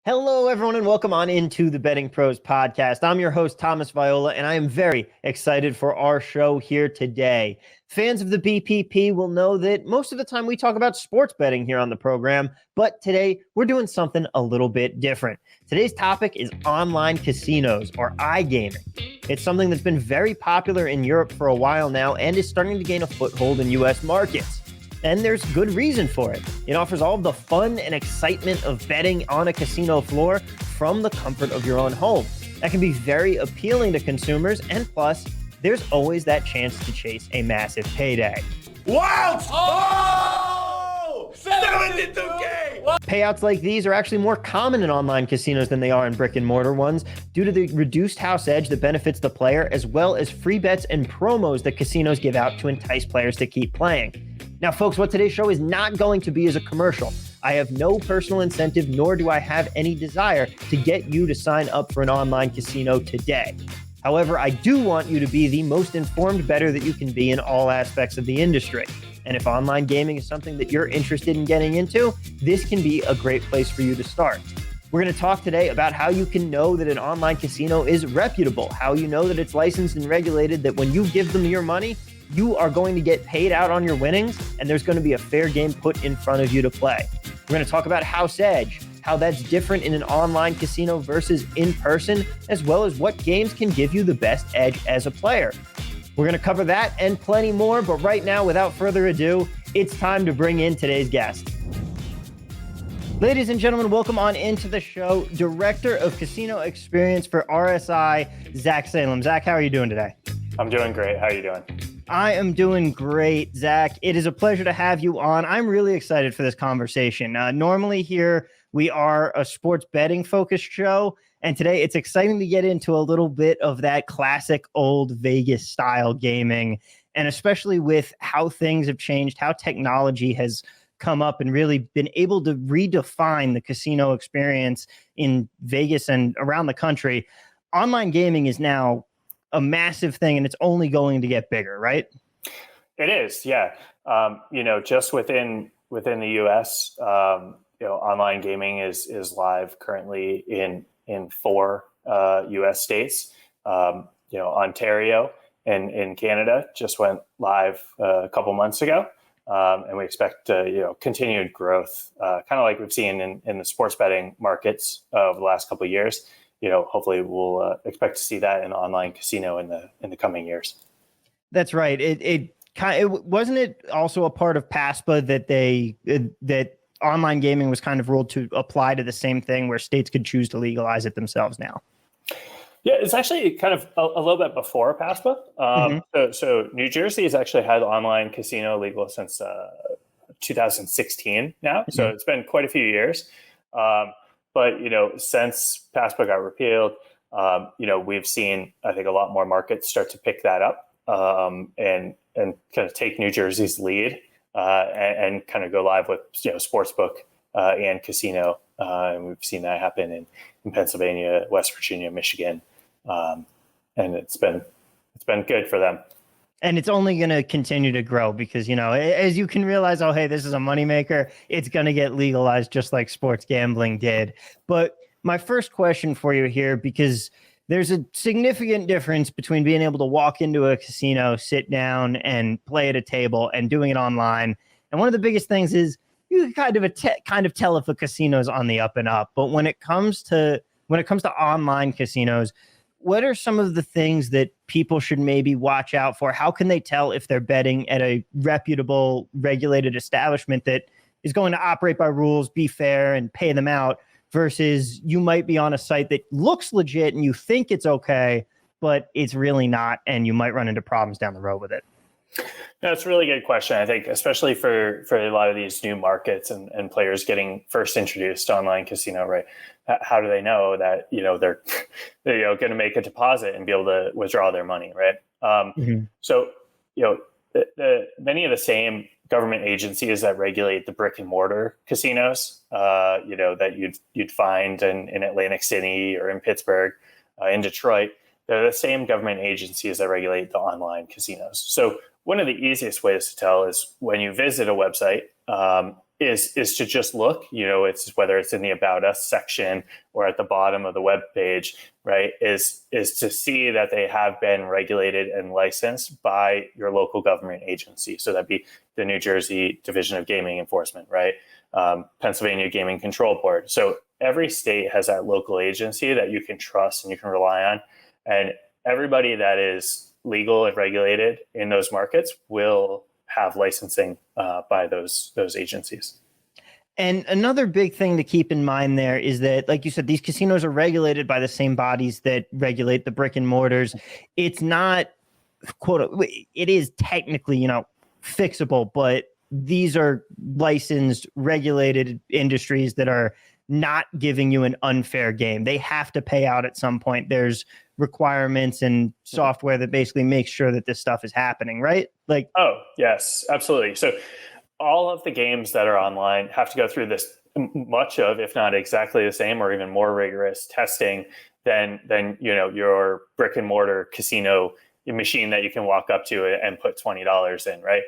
Hello, everyone, and welcome on into the Betting Pros podcast. I'm your host, Thomas Viola, and I am very excited for our show here today. Fans of the BPP will know that most of the time we talk about sports betting here on the program, but today we're doing something a little bit different. Today's topic is online casinos, or iGaming. It's something that's been very popular in Europe for a while now and is starting to gain a foothold in U.S. markets. And there's good reason for it. It offers all of the fun and excitement of betting on a casino floor from the comfort of your own home. That can be very appealing to consumers, and plus, there's always that chance to chase a massive payday. Wow! Oh! 72K! Payouts like these are actually more common in online casinos than they are in brick and mortar ones due to the reduced house edge that benefits the player, as well as free bets and promos that casinos give out to entice players to keep playing. Now, folks, what today's show is not going to be is a commercial. I have no personal incentive, nor do I have any desire to get you to sign up for an online casino today. However, I do want you to be the most informed bettor that you can be in all aspects of the industry. And if online gaming is something that you're interested in getting into, this can be a great place for you to start. We're going to talk today about how you can know that an online casino is reputable, how you know that it's licensed and regulated, that when you give them your money, you are going to get paid out on your winnings, and there's going to be a fair game put in front of you to play. We're going to talk about house edge, how that's different in an online casino versus in person, as well as what games can give you the best edge as a player. We're going to cover that and plenty more, but right now, without further ado, it's time to bring in today's guest. Ladies and gentlemen, welcome on into the show, Director of Casino Experience for RSI, Zach Salem. Zach, how are you doing today? I'm doing great. How are you doing? I am doing great, Zach. It is a pleasure to have you on. I'm really excited for this conversation. Normally here, we are a sports betting focused show, and today it's exciting to get into a little bit of that classic old Vegas style gaming, and especially with how things have changed, how technology has come up and really been able to redefine the casino experience in Vegas and around the country. Online gaming is now a massive thing, and it's only going to get bigger, right? It is, yeah. Just within the U.S., online gaming is live currently in 4 U.S. states. Ontario and in Canada just went live a couple months ago, and we expect continued growth, kind of like we've seen in the sports betting markets over the last couple of years. Hopefully we'll expect to see that in online casino in the coming years. That's right. It wasn't it also a part of PASPA that that online gaming was kind of ruled to apply to the same thing where states could choose to legalize it themselves now. Yeah, it's actually kind of a little bit before PASPA. So New Jersey has actually had online casino legal since 2016 now. Mm-hmm. So it's been quite a few years. But, since PASPA got repealed, we've seen, I think, a lot more markets start to pick that up and kind of take New Jersey's lead and kind of go live with, sportsbook and casino. And we've seen that happen in Pennsylvania, West Virginia, Michigan. And it's been good for them. And it's only going to continue to grow because, as you can realize, oh, hey, this is a moneymaker. It's going to get legalized just like sports gambling did. But my first question for you here, because there's a significant difference between being able to walk into a casino, sit down and play at a table and doing it online. And one of the biggest things is you can kind of tell if a casino's on the up and up. But when it comes to online casinos, what are some of the things that people should maybe watch out for? How can they tell if they're betting at a reputable, regulated establishment that is going to operate by rules, be fair, and pay them out, versus you might be on a site that looks legit and you think it's okay, but it's really not, and you might run into problems down the road with it? That's a really good question. I think, especially for a lot of these new markets and players getting first introduced to online casino, right? How do they know that they're going to make a deposit and be able to withdraw their money, right? So many of the same government agencies that regulate the brick and mortar casinos, that you'd find in Atlantic City or in Pittsburgh, in Detroit, they're the same government agencies that regulate the online casinos. So one of the easiest ways to tell is when you visit a website, is to just look, it's whether it's in the About Us section or at the bottom of the web page, right, is to see that they have been regulated and licensed by your local government agency. So that'd be the New Jersey Division of Gaming Enforcement, right? Pennsylvania Gaming Control Board. So every state has that local agency that you can trust and you can rely on. And everybody that is legal and regulated in those markets will have licensing by those agencies. And another big thing to keep in mind there is that, like you said, these casinos are regulated by the same bodies that regulate the brick and mortars. It's not, it is technically, fixable, but these are licensed, regulated industries that are not giving you an unfair game. They have to pay out at some point. There's requirements and software that basically makes sure that this stuff is happening, right? Oh, yes, absolutely. So all of the games that are online have to go through this much of, if not exactly the same or even more rigorous testing than your brick and mortar casino machine that you can walk up to and put $20 in, right?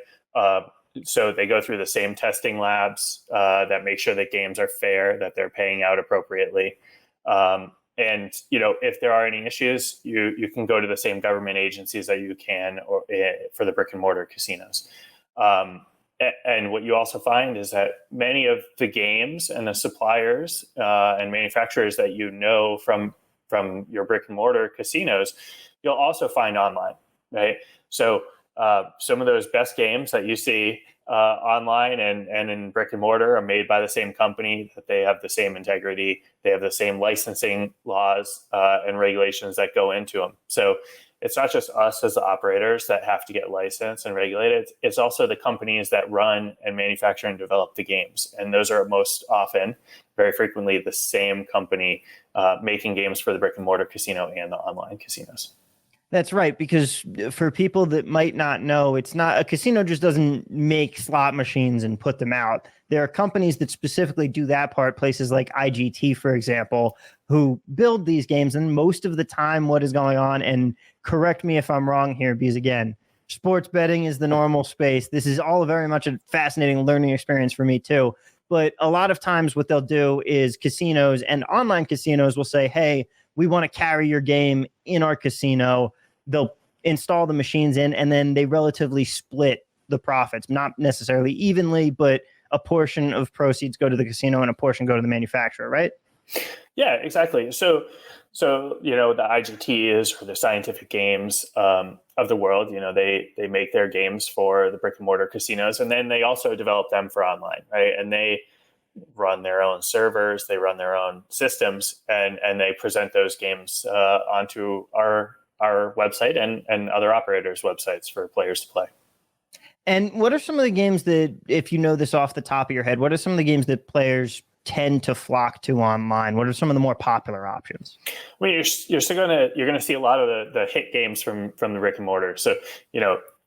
So they go through the same testing labs that make sure that games are fair, that they're paying out appropriately. And if there are any issues, you can go to the same government agencies that you can for the brick and mortar casinos. And what you also find is that many of the games and the suppliers and manufacturers that from your brick and mortar casinos, you'll also find online, right? So some of those best games that you see online and in brick and mortar are made by the same company, that they have the same integrity, they have the same licensing laws and regulations that go into them. So it's not just us as the operators that have to get licensed and regulated. It's also the companies that run and manufacture and develop the games. And those are most often, very frequently, the same company making games for the brick and mortar casino and the online casinos. That's right, because for people that might not know, it's not a casino just doesn't make slot machines and put them out. There are companies that specifically do that part, places like IGT, for example, who build these games. And most of the time what is going on, and correct me if I'm wrong here, because again, sports betting is the normal space. This is all very much a fascinating learning experience for me too. But a lot of times what they'll do is casinos and online casinos will say, hey, we want to carry your game in our casino. They'll install the machines in, and then they relatively split the profits, not necessarily evenly, but a portion of proceeds go to the casino and a portion go to the manufacturer, right? Yeah, exactly. So the IGTs or the Scientific Games of the world, they make their games for the brick and mortar casinos, and then they also develop them for online, right? And they run their own servers, they run their own systems, and they present those games onto our website and other operators' websites for players to play. And what are some of the games that, if you know this off the top of your head, what are some of the games that players tend to flock to online? What are some of the more popular options? Well, you're still gonna see a lot of the hit games from the brick and mortar. So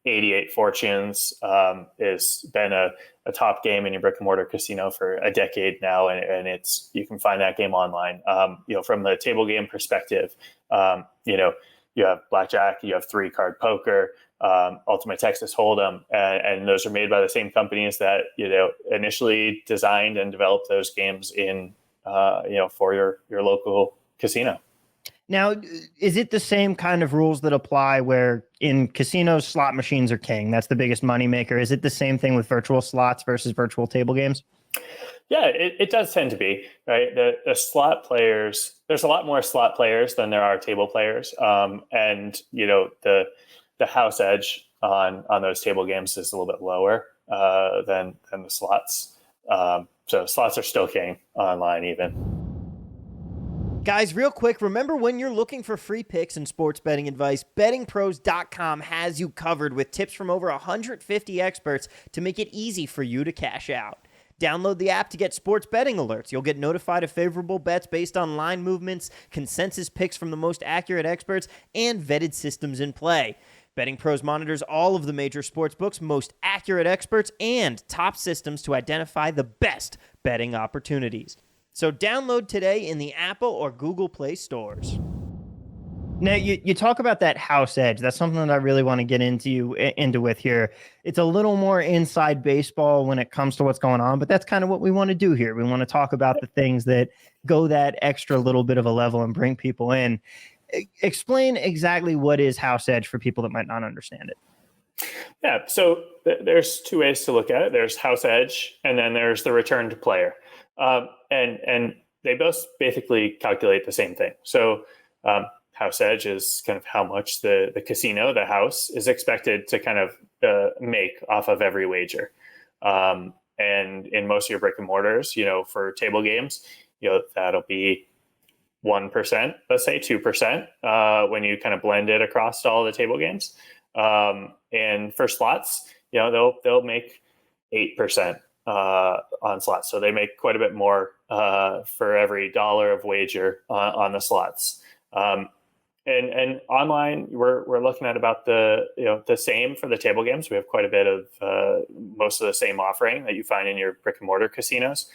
88 Fortunes has been a top game in your brick and mortar casino for a decade now, and you can find that game online. From the table game perspective, you have Blackjack, you have 3-card poker, Ultimate Texas Hold'em, and those are made by the same companies that initially designed and developed those games for your local casino. Now, is it the same kind of rules that apply where in casinos slot machines are king? That's the biggest moneymaker. Is it the same thing with virtual slots versus virtual table games? Yeah, it does tend to be, right? The slot players, there's a lot more slot players than there are table players. And the house edge on those table games is a little bit lower than the slots. So slots are still king online even. Guys, real quick, remember when you're looking for free picks and sports betting advice, bettingpros.com has you covered with tips from over 150 experts to make it easy for you to cash out. Download the app to get sports betting alerts. You'll get notified of favorable bets based on line movements, consensus picks from the most accurate experts, and vetted systems in play. Betting Pros monitors all of the major sports books, most accurate experts, and top systems to identify the best betting opportunities. So download today in the Apple or Google Play stores. Now you talk about that house edge. That's something that I really want to get into with here. It's a little more inside baseball when it comes to what's going on, but that's kind of what we want to do here. We want to talk about the things that go that extra little bit of a level and bring people in. Explain exactly what is house edge for people that might not understand it. Yeah, so there's two ways to look at it. There's house edge, and then there's the return to player, and they both basically calculate the same thing. So house edge is kind of how much the casino, the house, is expected to kind of make off of every wager. And in most of your brick and mortars, for table games, that'll be 1%, let's say 2%, when you kind of blend it across all the table games. And for slots, they'll make 8% on slots. So they make quite a bit more for every dollar of wager on the slots. And online, we're looking at about the same for the table games. We have quite a bit of most of the same offering that you find in your brick and mortar casinos.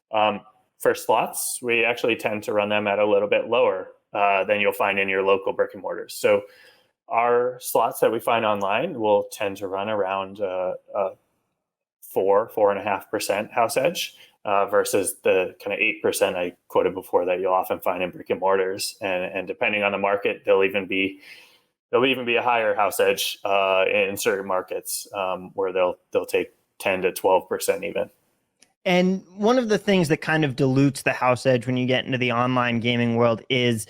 For slots, we actually tend to run them at a little bit lower than you'll find in your local brick and mortars. So our slots that we find online will tend to run around 4.5% house edge versus the kind of 8% I quoted before that you'll often find in brick and mortars. And depending on the market, there'll even be a higher house edge in certain markets where they'll take 10 to 12% even. And one of the things that kind of dilutes the house edge when you get into the online gaming world is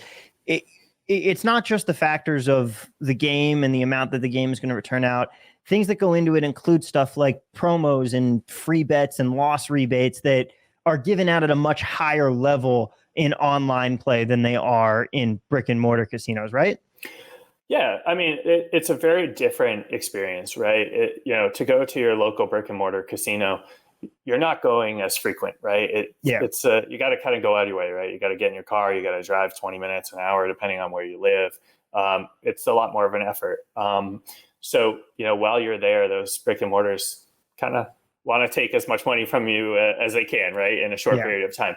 it's not just the factors of the game and the amount that the game is going to return out. Things that go into it include stuff like promos and free bets and loss rebates that are given out at a much higher level in online play than they are in brick and mortar casinos, right? Yeah, I mean, it's a very different experience, right? To go to your local brick and mortar casino, you're not going as frequent, right? It's you got to kind of go out of your way, right? You got to get in your car, you got to drive 20 minutes, an hour, depending on where you live. It's a lot more of an effort. So, while you're there, those brick and mortars kind of want to take as much money from you as they can, right? In a short period of time.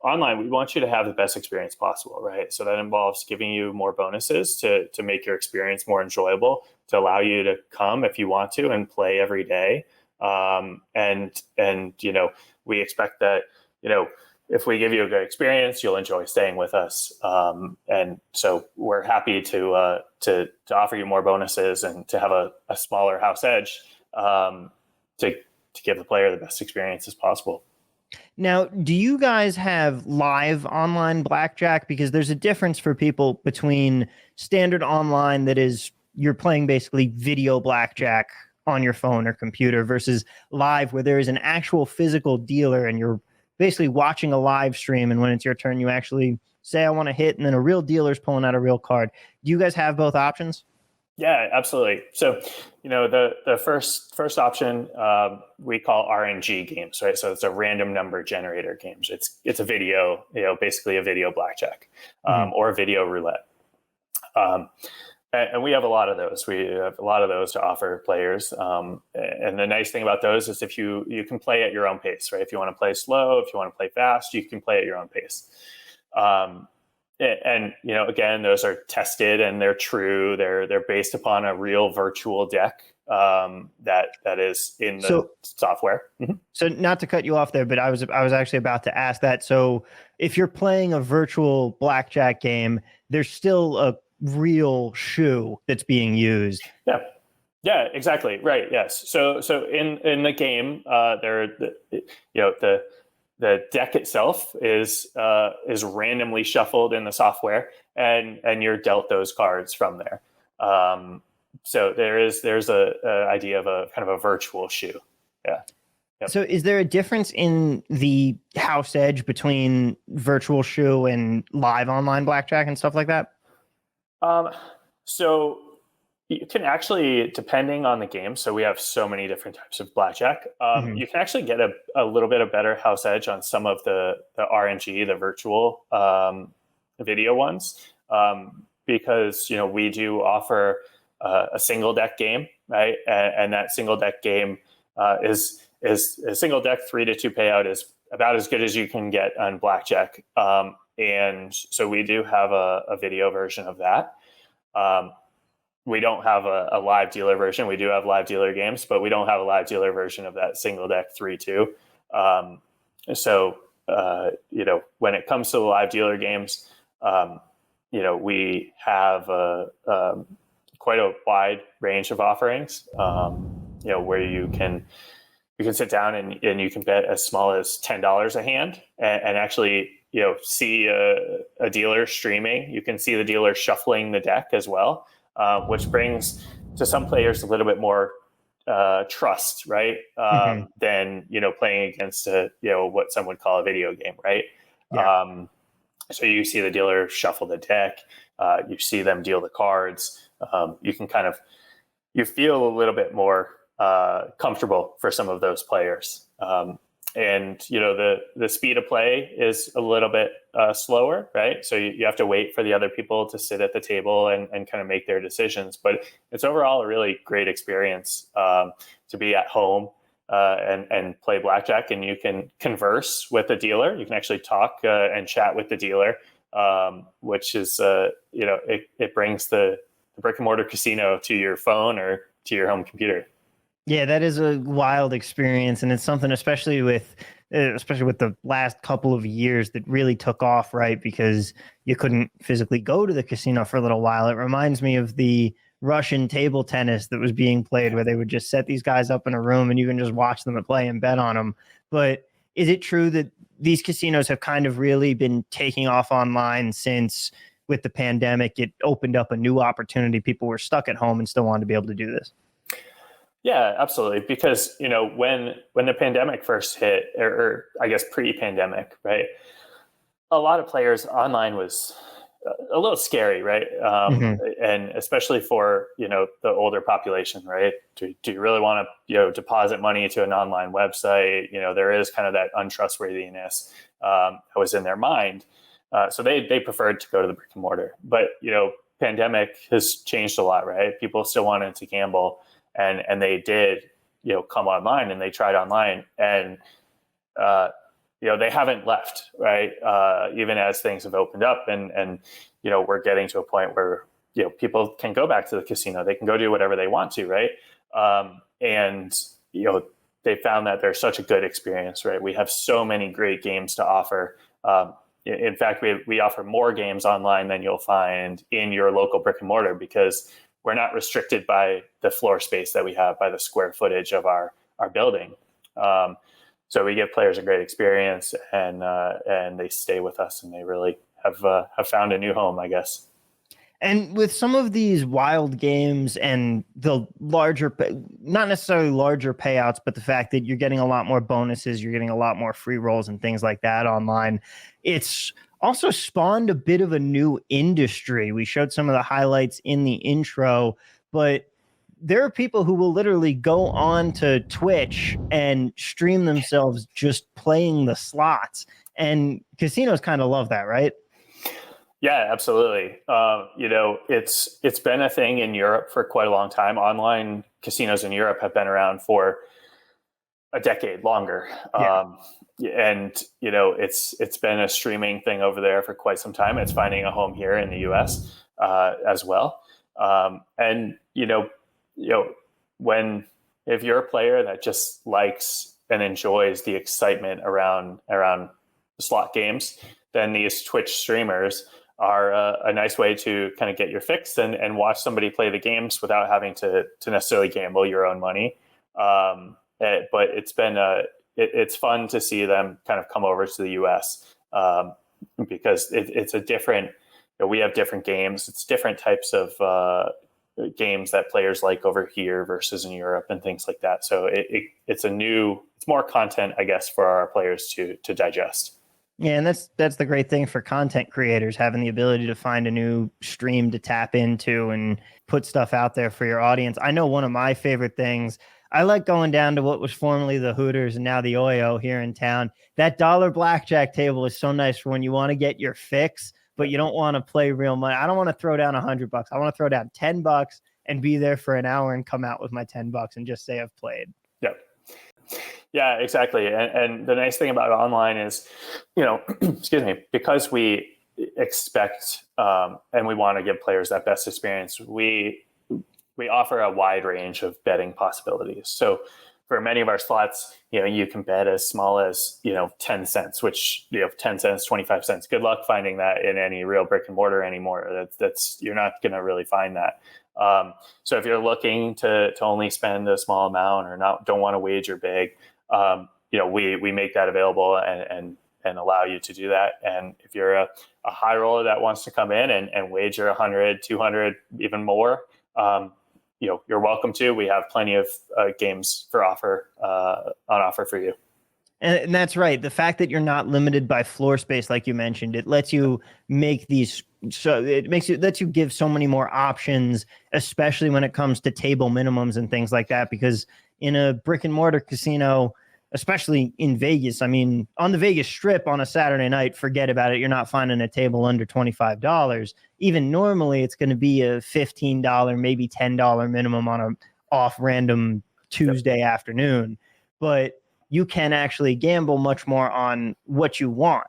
Online, we want you to have the best experience possible, right? So that involves giving you more bonuses to make your experience more enjoyable, to allow you to come if you want to and play every day. And we expect that, if we give you a good experience, you'll enjoy staying with us. And so we're happy to offer you more bonuses and to have a smaller house edge to give the player the best experience as possible. Now, do you guys have live online blackjack? Because there's a difference for people between standard online, that is, you're playing basically video blackjack on your phone or computer, versus live, where there is an actual physical dealer and you're basically watching a live stream, and when it's your turn, you actually say, I want to hit, and then a real dealer's pulling out a real card. Do you guys have both options? Yeah, absolutely. So, the first option we call RNG games, right? So it's a random number generator games. It's a video, basically a video blackjack or a video roulette. And we have a lot of those. We have a lot of those to offer players. And the nice thing about those is if you can play at your own pace, right? If you want to play slow, if you want to play fast, you can play at your own pace. And again, those are tested and they're true. They're based upon a real virtual deck that is in the software. Mm-hmm. So not to cut you off there, but I was actually about to ask that. So if you're playing a virtual blackjack game, there's still a real shoe that's being used. Yeah, exactly. Right. Yes. So in the game, the deck itself is randomly shuffled in the software, and you're dealt those cards from there. So there's a idea of a kind of a virtual shoe. Yeah. Yep. So is there a difference in the house edge between virtual shoe and live online blackjack and stuff like that? So you can actually, depending on the game, so we have so many different types of blackjack, you can actually get a little bit of better house edge on some of the RNG, the virtual video ones, because, we do offer a single deck game, right? And that single deck game is a single deck 3-2 payout is about as good as you can get on blackjack. And so we do have a video version of that. We don't have a live dealer version. We do have live dealer games, but we don't have a live dealer version of that single deck 3-2. When it comes to the live dealer games, we have quite a wide range of offerings, where you can sit down and you can bet as small as $10 a hand and actually, see a dealer streaming. You can see the dealer shuffling the deck as well, which brings to some players a little bit more trust, right? Than, playing against what some would call a video game, right? Yeah. So you see the dealer shuffle the deck, you see them deal the cards. You can you feel a little bit more comfortable for some of those players. And the speed of play is a little bit slower, right? So you have to wait for the other people to sit at the table and kind of make their decisions. But it's overall a really great experience to be at home and play blackjack, and you can converse with the dealer. You can actually talk and chat with the dealer, which is it brings the brick and mortar casino to your phone or to your home computer. Yeah, that is a wild experience, and it's something, especially with the last couple of years, that really took off, right? Because you couldn't physically go to the casino for a little while. It reminds me of the Russian table tennis that was being played, where they would just set these guys up in a room and you can just watch them play and bet on them. But is it true that these casinos have kind of really been taking off online since, with the pandemic, it opened up a new opportunity? People were stuck at home and still wanted to be able to do this. Yeah, absolutely. Because, when the pandemic first hit, or I guess pre-pandemic, right, a lot of players online was a little scary, right? And especially for, the older population, right? Do you really want to, deposit money to an online website? There is kind of that untrustworthiness that was in their mind. So they preferred to go to the brick and mortar. But, pandemic has changed a lot, right? People still wanted to gamble. And they did, come online, and they tried online, and they haven't left, right? Even as things have opened up, and we're getting to a point where people can go back to the casino, they can go do whatever they want to, right? And they found that there's such a good experience, right? We have so many great games to offer. In fact, we offer more games online than you'll find in your local brick and mortar, because we're not restricted by the floor space that we have, by the square footage of our building. So we give players a great experience, and they stay with us, and they really have found a new home, I guess. And with some of these wild games and the larger, not necessarily larger payouts, but the fact that you're getting a lot more bonuses, you're getting a lot more free rolls and things like that online, it's also spawned a bit of a new industry. We showed some of the highlights in the intro, but there are people who will literally go on to Twitch and stream themselves just playing the slots. And casinos kind of love that, right? Yeah, absolutely. It's been a thing in Europe for quite a long time. Online casinos in Europe have been around for a decade longer. Yeah. It's been a streaming thing over there for quite some time. It's finding a home here in the US as well. If you're a player that just likes and enjoys the excitement around slot games, then these Twitch streamers are a nice way to kind of get your fix and watch somebody play the games without having to necessarily gamble your own money. But it's fun to see them kind of come over to the US because it's a different, we have different games. It's different types of games that players like over here versus in Europe and things like that. So it's more content, I guess, for our players to digest. Yeah, and that's the great thing for content creators, having the ability to find a new stream to tap into and put stuff out there for your audience. I know one of my favorite things, I like going down to what was formerly the Hooters and now the Oyo here in town. That dollar blackjack table is so nice for when you want to get your fix, but you don't want to play real money. I don't want to throw down $100. I want to throw down $10 and be there for an hour and come out with my $10 and just say I've played. Yep. Yeah, exactly. And the nice thing about online is, excuse me, because we expect and we want to give players that best experience, we offer a wide range of betting possibilities. So for many of our slots, you can bet as small as 10 cents, which 10 cents, 25 cents. Good luck finding that in any real brick and mortar anymore. That's you're not going to really find that. So if you're looking to only spend a small amount or don't want to wager big, we make that available and allow you to do that. And if you're a high roller that wants to come in and wager 100, 200, even more, you're welcome to. We have plenty of games on offer for you. And that's right. The fact that you're not limited by floor space, like you mentioned, it lets you make these. So lets you give so many more options, especially when it comes to table minimums and things like that. Because in a brick and mortar casino, especially in Vegas, I mean, on the Vegas Strip on a Saturday night, forget about it. You're not finding a table under $25. Even normally, it's going to be a $15, maybe $10 minimum on a off random Tuesday afternoon. But you can actually gamble much more on what you want.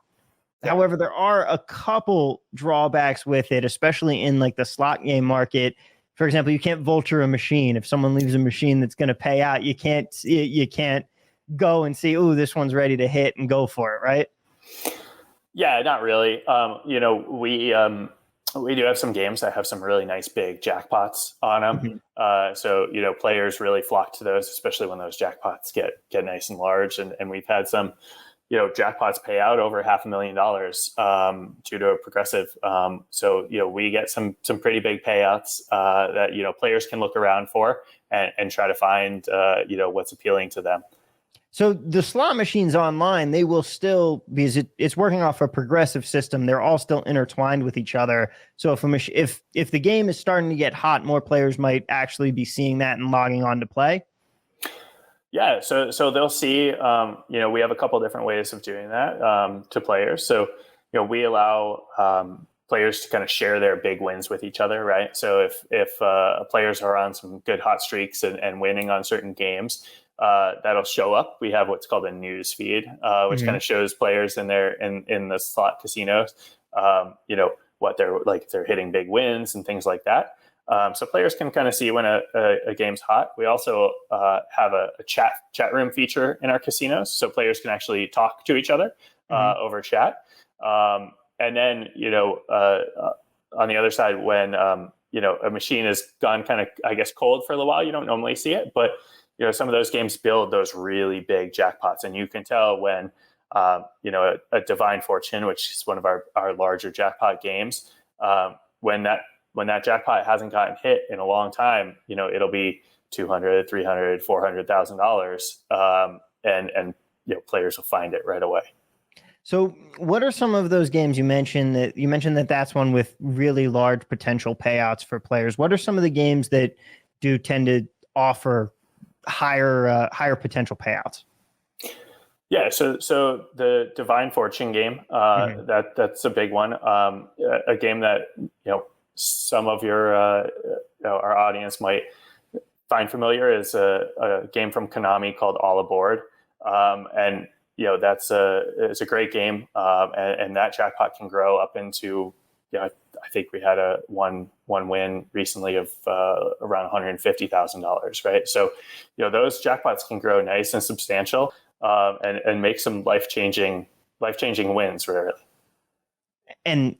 Yeah. However, there are a couple drawbacks with it, especially in like the slot game market. For example, you can't vulture a machine. If someone leaves a machine that's going to pay out, you can't go and see, oh, this one's ready to hit and go for it, right? Yeah, not really. We do have some games that have some really nice big jackpots on them. Mm-hmm. So players really flock to those, especially when those jackpots get nice and large. And we've had some, jackpots pay out over $500,000 due to a progressive. So we get some pretty big payouts that players can look around for and try to find what's appealing to them. So the slot machines online, they will still, because it's working off a progressive system, they're all still intertwined with each other. So if the game is starting to get hot, more players might actually be seeing that and logging on to play. Yeah, so they'll see. We have a couple different ways of doing that to players. So we allow players to kind of share their big wins with each other, right? So if players are on some good hot streaks and winning on certain games, that'll show up. We have what's called a news feed, which mm-hmm. kind of shows players in the slot casinos, what they're like, if they're hitting big wins and things like that. So players can kind of see when a game's hot. We also have a chat room feature in our casinos, so players can actually talk to each other mm-hmm. over chat. And then on the other side, when a machine has gone kind of, I guess, cold for a little while, you don't normally see it, but some of those games build those really big jackpots, and you can tell when, a Divine Fortune, which is one of our larger jackpot games, when that jackpot hasn't gotten hit in a long time, it'll be $200,000, $300,000, $400,000, and players will find it right away. So, what are some of those games you mentioned that that's one with really large potential payouts for players? What are some of the games that do tend to offer higher potential payouts? Yeah, so the Divine Fortune game, mm-hmm. that's a big one. A game that some of your our audience might find familiar is a game from Konami called All Aboard, and it's a great game, and that jackpot can grow up into I think we had a one win recently of around $150,000, right? So, those jackpots can grow nice and substantial, and make some life-changing wins, really. And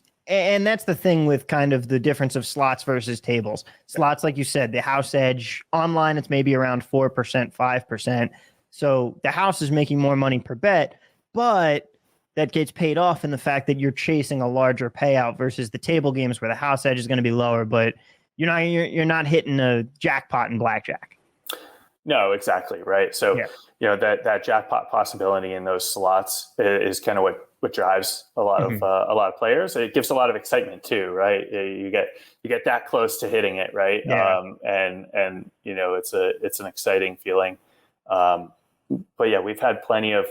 that's the thing with kind of the difference of slots versus tables. Slots, like you said, the house edge online, it's maybe around 4%, 5%. So the house is making more money per bet, but that gets paid off in the fact that you're chasing a larger payout versus the table games where the house edge is going to be lower, but you're not hitting a jackpot in blackjack. No, exactly. Right. So, that jackpot possibility in those slots is kind of what drives a lot mm-hmm. of players. It gives a lot of excitement too, right? You get that close to hitting it, right? Yeah. And it's an exciting feeling. But yeah, we've had plenty of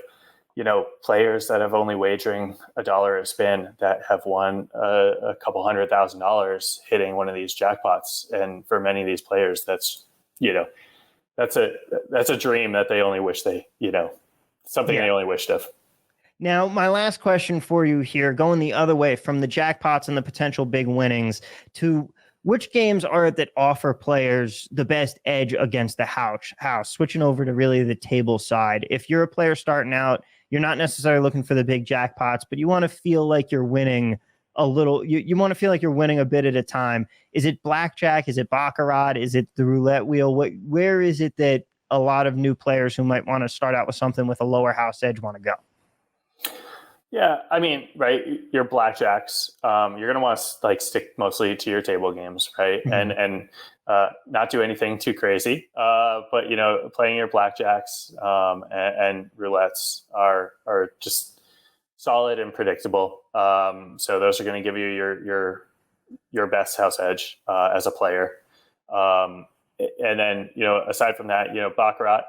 players that have only wagering $1 a spin that have won a couple $100,000 hitting one of these jackpots. And for many of these players, that's a dream that they only wish they only wished of. Now, my last question for you here, going the other way from the jackpots and the potential big winnings to which games are it that offer players the best edge against the house? Switching over to really the table side. If you're a player starting out, you're not necessarily looking for the big jackpots, but you want to feel like you're winning a little. You want to feel like you're winning a bit at a time. Is it blackjack? Is it baccarat? Is it the roulette wheel? Where is it that a lot of new players who might want to start out with something with a lower house edge want to go? Yeah, I mean, right, your blackjacks, you're going to want to like stick mostly to your table games, right? Mm-hmm. And not do anything too crazy. But, you know, playing your blackjacks and roulettes are just solid and predictable. So those are going to give you your best house edge as a player. And then, you know, aside from that, you know, baccarat,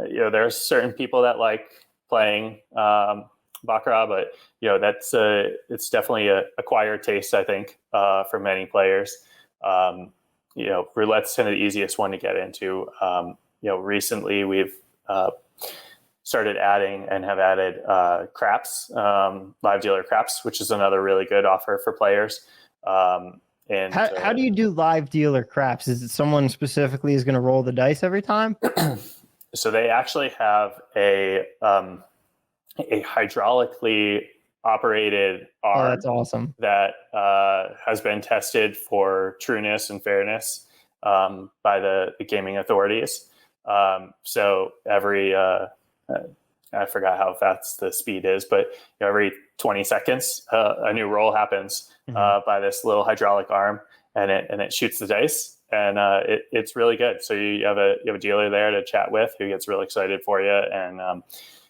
you know, there's certain people that like playing baccarat, but you know it's definitely a acquired taste, I think, for many players. You know, roulette's kind of the easiest one to get into. You know, recently we've started adding and have added craps, live dealer craps, which is another really good offer for players. And how do you do live dealer craps? Is it someone specifically is going to roll the dice every time? So they actually have a hydraulically operated arm. Oh, that's awesome. That has been tested for trueness and fairness by the gaming authorities. So every I forgot how fast the speed is, but you know, every 20 seconds a new roll happens by this little hydraulic arm, and it shoots the dice, and it's really good. So you have a dealer there to chat with who gets really excited for you, and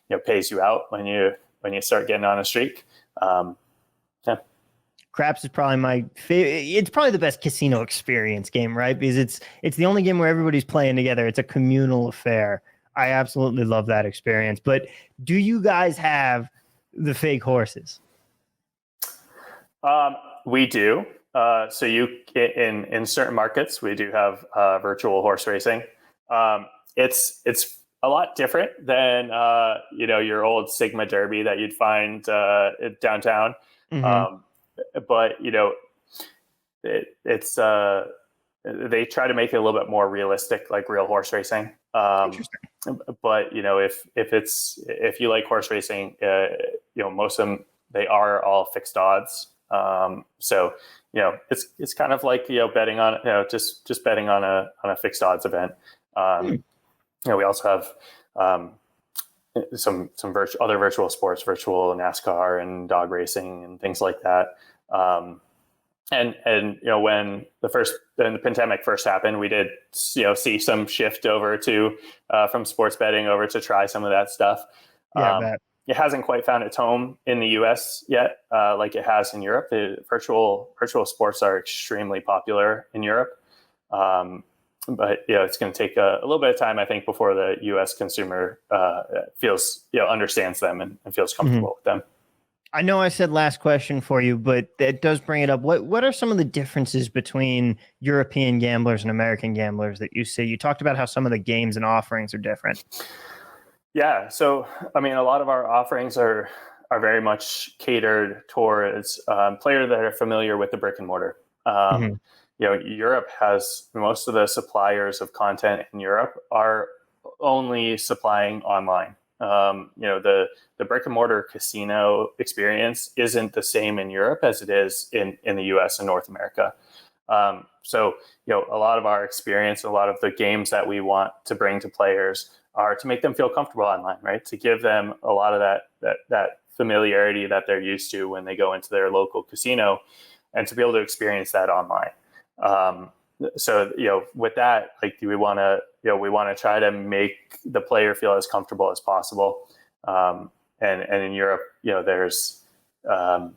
you know, pays you out when you start getting on a streak. Yeah. Craps is probably my favorite. It's probably the best casino experience game, right? Because it's the only game where everybody's playing together. It's a communal affair. I absolutely love that experience. But do you guys have the fake horses? We do. So in certain markets, we do have virtual horse racing. It's a lot different than you know, your old Sigma Derby that you'd find downtown. But you know, it's they try to make it a little bit more realistic, like real horse racing. But you know, if you like horse racing, you know, most of them, they are all fixed odds. So you know, it's kind of like, you know, betting on, you know, just betting on a fixed odds event. You know, we also have some other virtual sports, virtual NASCAR and dog racing and things like that. And you know, when the pandemic first happened, we did, you know, see some shift over to from sports betting over to try some of that stuff. Yeah, it hasn't quite found its home in the U.S. yet, like it has in Europe. Virtual sports are extremely popular in Europe. But you know, it's going to take a little bit of time, I think, before the U.S. consumer feels, you know, understands them and feels comfortable with them. I know I said last question for you, but that does bring it up. What are some of the differences between European gamblers and American gamblers that you see? You talked about how some of the games and offerings are different. Yeah, so I mean, a lot of our offerings are very much catered towards players that are familiar with the brick and mortar. You know, Europe has most of the suppliers of content in Europe are only supplying online. You know, the brick and mortar casino experience isn't the same in Europe as it is in the US and North America. So, you know, a lot of our experience, a lot of the games that we want to bring to players are to make them feel comfortable online, right? To give them a lot of that familiarity that they're used to when they go into their local casino, and to be able to experience that online. So, you know, with that, like, we want to try to make the player feel as comfortable as possible. And in Europe, you know, there's, you know,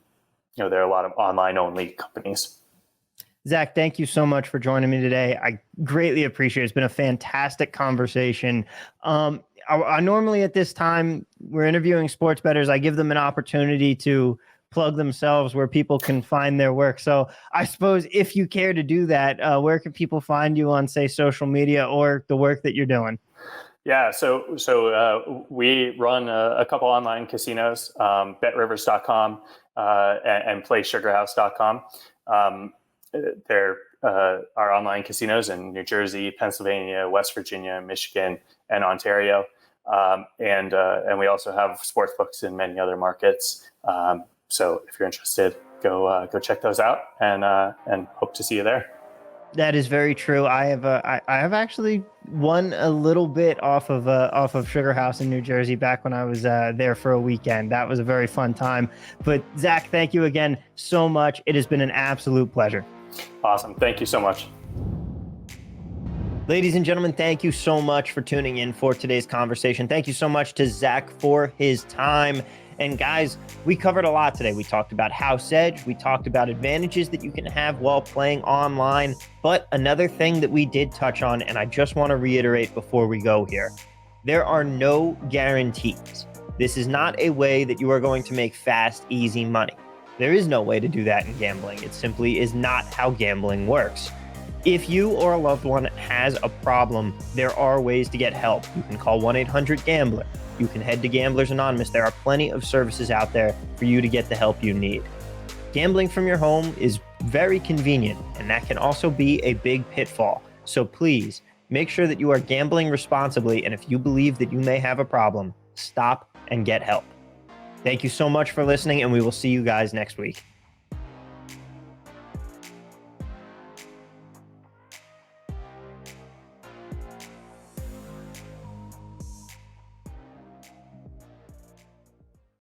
there are a lot of online only companies. Zach, thank you so much for joining me today. I greatly appreciate it. It's been a fantastic conversation. I normally at this time, we're interviewing sports bettors. I give them an opportunity to plug themselves where people can find their work. So I suppose if you care to do that, where can people find you on, say, social media or the work that you're doing? Yeah, so we run a couple online casinos, betrivers.com and playsugarhouse.com. They're our online casinos in New Jersey, Pennsylvania, West Virginia, Michigan, and Ontario. And we also have sports books in many other markets. So if you're interested, go check those out, and hope to see you there. That is very true. I have actually won a little bit off of Sugar House in New Jersey back when I was there for a weekend. That was a very fun time. But Zach, thank you again so much. It has been an absolute pleasure. Awesome. Thank you so much. Ladies and gentlemen, thank you so much for tuning in for today's conversation. Thank you so much to Zach for his time. And guys, we covered a lot today. We talked about house edge. We talked about advantages that you can have while playing online. But another thing that we did touch on, and I just want to reiterate before we go here, there are no guarantees. This is not a way that you are going to make fast, easy money. There is no way to do that in gambling. It simply is not how gambling works. If you or a loved one has a problem, there are ways to get help. You can call 1-800-GAMBLER. You can head to Gamblers Anonymous. There are plenty of services out there for you to get the help you need. Gambling from your home is very convenient, and that can also be a big pitfall. So please make sure that you are gambling responsibly, and if you believe that you may have a problem, stop and get help. Thank you so much for listening, and we will see you guys next week.